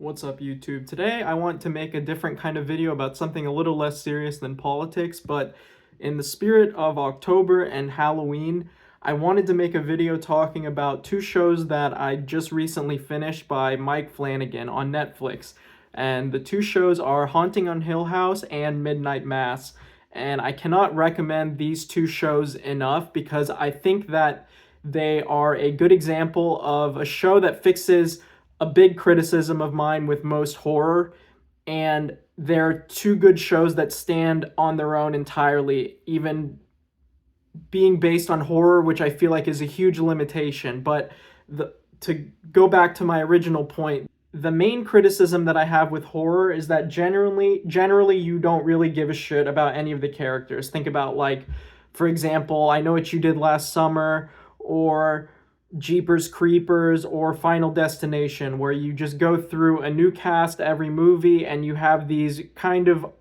What's up, YouTube? Today I want to make a different kind of video about something a little less serious than politics, but in the spirit of October and Halloween, I wanted to make a video talking about two shows that I just recently finished by Mike Flanagan on Netflix. And the two shows are Haunting on Hill House and Midnight Mass. And I cannot recommend these two shows enough because I think that they are a good example of a show that fixes a big criticism of mine with most horror, and they're two good shows that stand on their own entirely, even being based on horror, which I feel like is a huge limitation. But to go back to my original point, the main criticism that I have with horror is that generally you don't really give a shit about any of the characters. Think about, like, for example, I Know What You Did Last Summer, or Jeepers Creepers, or Final Destination, where you just go through a new cast every movie and you have these kind of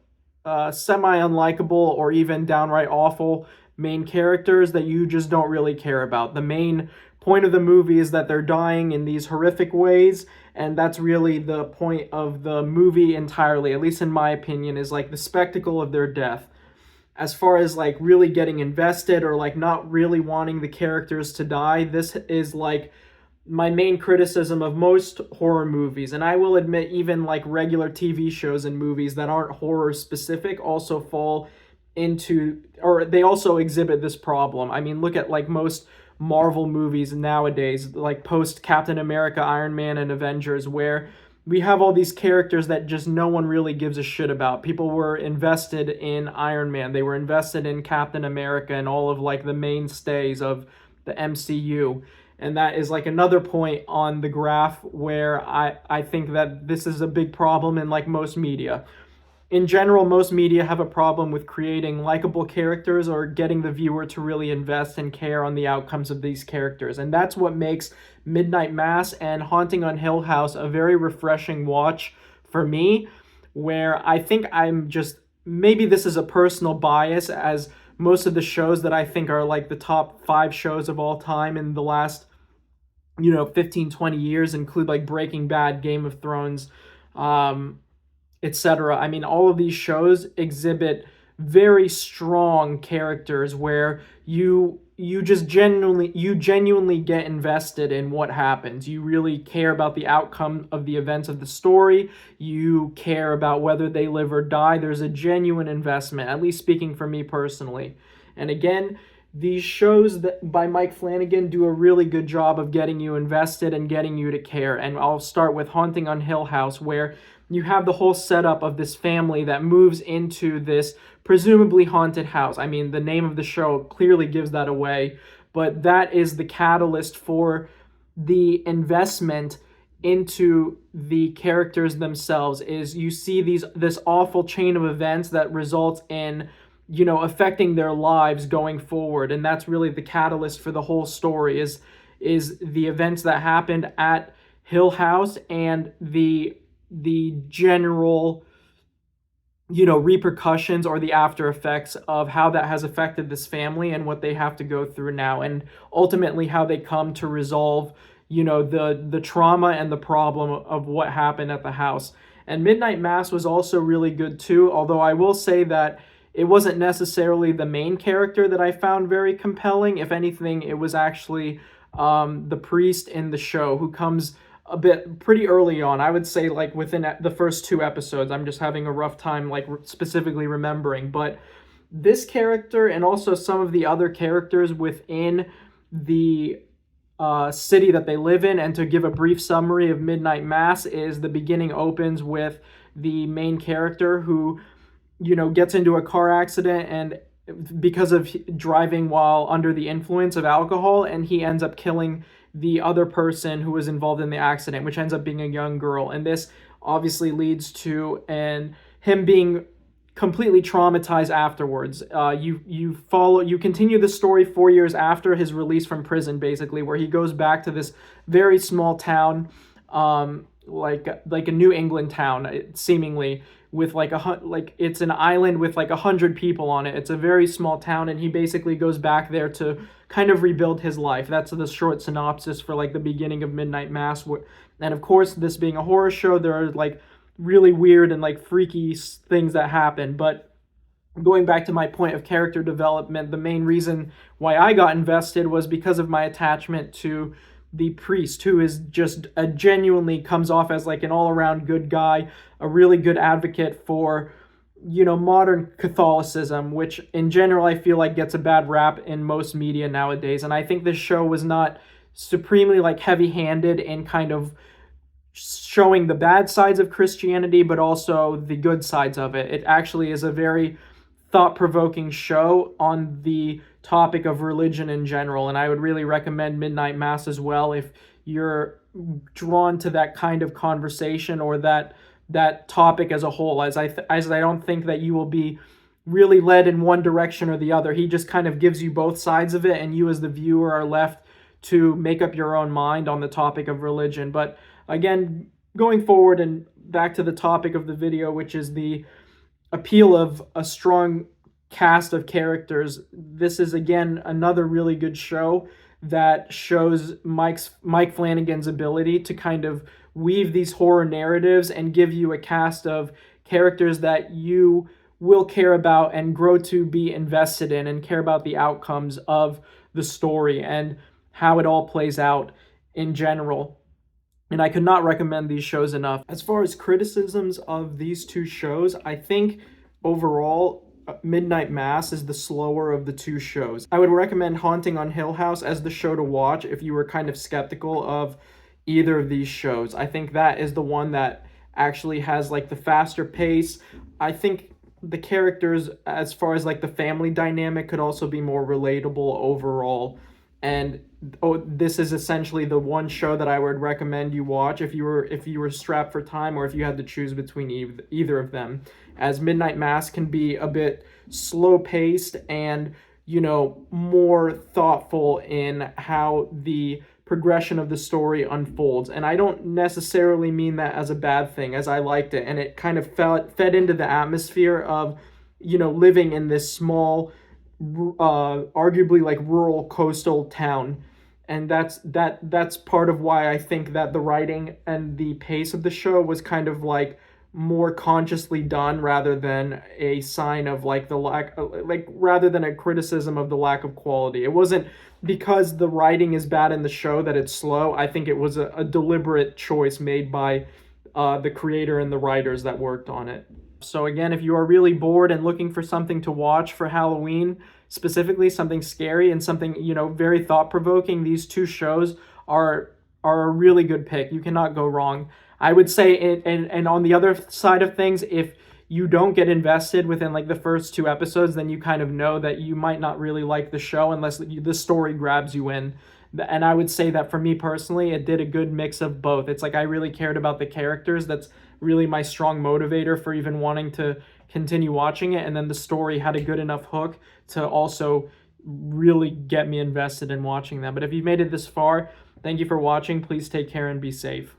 semi-unlikable or even downright awful main characters that you just don't really care about. The main point of the movie is that they're dying in these horrific ways, and that's really the point of the movie entirely, at least in my opinion, is like the spectacle of their death. As far as like really getting invested or like not really wanting the characters to die, this is like my main criticism of most horror movies. And I will admit, even like regular TV shows and movies that aren't horror specific also fall into, or they also exhibit this problem. I mean, look at like most Marvel movies nowadays, like post Captain America, Iron Man, and Avengers, where we have all these characters that just no one really gives a shit about. People were invested in Iron Man. They were invested in Captain America and all of like the mainstays of the MCU. And that is like another point on the graph where I think that this is a big problem in like most media. In general, most media have a problem with creating likable characters or getting the viewer to really invest and care on the outcomes of these characters. And that's what makes Midnight Mass and Haunting on Hill House a very refreshing watch for me, where I think I'm just, maybe this is a personal bias, as most of the shows that I think are like the top 5 shows of all time in the last 15-20 years include like Breaking Bad, Game of Thrones, etc. I mean, all of these shows exhibit very strong characters where you genuinely get invested in what happens. You really care about the outcome of the events of the story. You care about whether they live or die. There's a genuine investment, at least speaking for me personally. And again, these shows that by Mike Flanagan do a really good job of getting you invested and getting you to care. And I'll start with Haunting on Hill House, where you have the whole setup of this family that moves into this presumably haunted house. I mean, the name of the show clearly gives that away, but that is the catalyst for the investment into the characters themselves. Is you see this awful chain of events that results in affecting their lives going forward, and that's really the catalyst for the whole story, is the events that happened at Hill House and the general repercussions or the after effects of how that has affected this family and what they have to go through now, and ultimately how they come to resolve the trauma and the problem of what happened at the house. And Midnight Mass was also really good too, although I will say that it wasn't necessarily the main character that I found very compelling. If anything, it was actually the priest in the show, who comes a bit pretty early on. I would say like within the first 2 episodes. I'm just having a rough time like specifically remembering. But this character, and also some of the other characters within the city that they live in, and to give a brief summary of Midnight Mass, is the beginning opens with the main character who gets into a car accident, and because of driving while under the influence of alcohol, and he ends up killing the other person who was involved in the accident, which ends up being a young girl. And this obviously leads to him being completely traumatized afterwards. You continue the story 4 years after his release from prison, basically, where he goes back to this very small town, like a New England town, seemingly, with it's an island with like 100 people on it. It's a very small town, and he basically goes back there to kind of rebuild his life. That's the short synopsis for like the beginning of Midnight Mass, And of course, this being a horror show, there are like really weird and like freaky things that happen. But going back to my point of character development, the main reason why I got invested was because of my attachment to the priest, who is just a genuinely comes off as like an all-around good guy, a really good advocate for, you know, modern Catholicism, which in general I feel like gets a bad rap in most media nowadays. And I think this show was not supremely like heavy-handed in kind of showing the bad sides of Christianity, but also the good sides of it. It actually is a very thought-provoking show on the topic of religion in general, and I would really recommend Midnight Mass as well if you're drawn to that kind of conversation or that topic as a whole. As I don't think that you will be really led in one direction or the other. He just kind of gives you both sides of it, and you as the viewer are left to make up your own mind on the topic of religion. But again, going forward and back to the topic of the video, which is the appeal of a strong cast of characters, this is again another really good show that shows Mike Flanagan's ability to kind of weave these horror narratives and give you a cast of characters that you will care about and grow to be invested in and care about the outcomes of the story and how it all plays out in general. And I could not recommend these shows enough. As far as criticisms of these two shows, I think overall, Midnight Mass is the slower of the two shows. I would recommend Haunting on Hill House as the show to watch if you were kind of skeptical of either of these shows. I think that is the one that actually has like the faster pace. I think the characters, as far as like the family dynamic, could also be more relatable overall. And this is essentially the one show that I would recommend you watch if you were strapped for time or if you had to choose between either of them, as Midnight Mass can be a bit slow paced and, you know, more thoughtful in how the progression of the story unfolds. And I don't necessarily mean that as a bad thing, as I liked it, and it kind of fed into the atmosphere of, you know, living in this small, arguably like rural coastal town. And that's part of why I think that the writing and the pace of the show was kind of like more consciously done rather than a sign of like the lack, like rather than a criticism of the lack of quality. It wasn't because the writing is bad in the show that it's slow. I think it was a deliberate choice made by the creator and the writers that worked on it. So again, if you are really bored and looking for something to watch for Halloween, specifically something scary and something, you know, very thought-provoking, these two shows are a really good pick. You cannot go wrong. I would say, and on the other side of things, if you don't get invested within like the first two episodes, then you kind of know that you might not really like the show unless the story grabs you in. And I would say that for me personally, it did a good mix of both. It's like I really cared about the characters. That's really my strong motivator for even wanting to continue watching it. And then the story had a good enough hook to also really get me invested in watching them. But if you've made it this far, thank you for watching. Please take care and be safe.